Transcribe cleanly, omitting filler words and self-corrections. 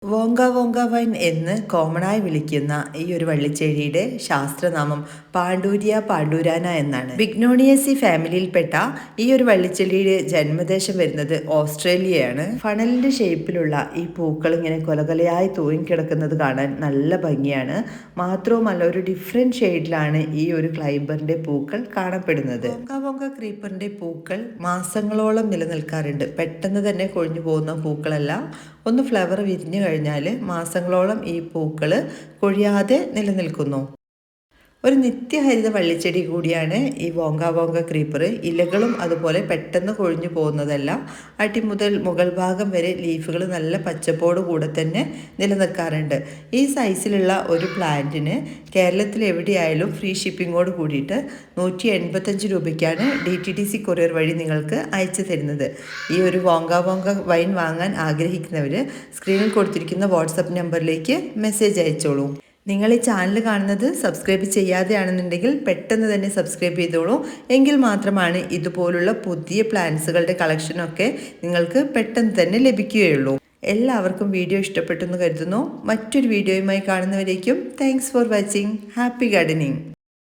Wonka Wonka wine എന്ന് കോമണായി വിളിക്കുന്ന ഈ ഒരു വള്ളിച്ചെടിയുടെ ശാസ്ത്രനാമം പാണ്ടൂരിയ പാണ്ടൂരാന എന്നാണ്. ബിഗ്നോണിയേസി ഫാമിലിയിൽപ്പെട്ട ഈ ഒരു വള്ളിച്ചെടിയുടെ ജന്മദേശം വരുന്നത് ഓസ്ട്രേലിയയാണ്. ഫണലിന്റെ ഷേപ്പിലുള്ള ഈ പൂക്കൾ ഇങ്ങനെ കൊലകൊലയായി തൂങ്ങിക്കിടക്കുന്നത് കാണാൻ നല്ല ഭംഗിയാണ്. മാത്രവുമല്ല ഒരു ഡിഫറെന്റ് ഷെയ്ഡിലാണ് ഈ ഒരു ക്ലൈംബറിന്റെ പൂക്കൾ കാണപ്പെടുന്നത്. വോങ്ക വോങ്ക ക്രീപ്പറിന്റെ പൂക്കൾ മാസങ്ങളോളം നിലനിൽക്കാറുണ്ട്. പെട്ടെന്ന് തന്നെ കൊഴിഞ്ഞു പോകുന്ന പൂക്കളല്ല. ഒന്ന് ഫ്ലവർ വിരിഞ്ഞു കഴിഞ്ഞാൽ മാസങ്ങളോളം ഈ പൂക്കൾ കൊഴിയാതെ നിലനിൽക്കുന്നു. ഒരു നിത്യഹരിത വള്ളിച്ചെടി കൂടിയാണ് ഈ വോങ്ക വോങ്ക ക്രീപ്പർ. ഇലകളും അതുപോലെ പെട്ടെന്ന് കൊഴിഞ്ഞു പോകുന്നതല്ല. അടി മുതൽ മുകൾ ഭാഗം വരെ ലീഫുകൾ നല്ല പച്ചപ്പോട് കൂടെ തന്നെ നിലനിൽക്കാറുണ്ട്. ഈ സൈസിലുള്ള ഒരു പ്ലാന്റിന് കേരളത്തിൽ എവിടെയായാലും ഫ്രീ ഷിപ്പിങ്ങോട് കൂടിയിട്ട് 185 രൂപയ്ക്കാണ് DTDC കൊറിയർ വഴി നിങ്ങൾക്ക് അയച്ചു തരുന്നത്. ഈ ഒരു വോങ്ക വോങ്ക വൈൻ വാങ്ങാൻ ആഗ്രഹിക്കുന്നവർ സ്ക്രീനിൽ കൊടുത്തിരിക്കുന്ന വാട്സപ്പ് നമ്പറിലേക്ക് മെസ്സേജ് അയച്ചോളൂ. നിങ്ങൾ ഈ ചാനൽ കാണുന്നത് സബ്സ്ക്രൈബ് ചെയ്യാതെയാണെന്നുണ്ടെങ്കിൽ പെട്ടെന്ന് തന്നെ സബ്സ്ക്രൈബ് ചെയ്തോളൂ. എങ്കിൽ മാത്രമാണ് ഇതുപോലുള്ള പുതിയ പ്ലാന്റ്സുകളുടെ കളക്ഷനൊക്കെ നിങ്ങൾക്ക് പെട്ടെന്ന് തന്നെ ലഭിക്കുകയുള്ളൂ. എല്ലാവർക്കും വീഡിയോ ഇഷ്ടപ്പെട്ടെന്ന് കരുതുന്നു. മറ്റൊരു വീഡിയോയുമായി കാണുന്നവരേക്കും thanks for watching. Happy gardening.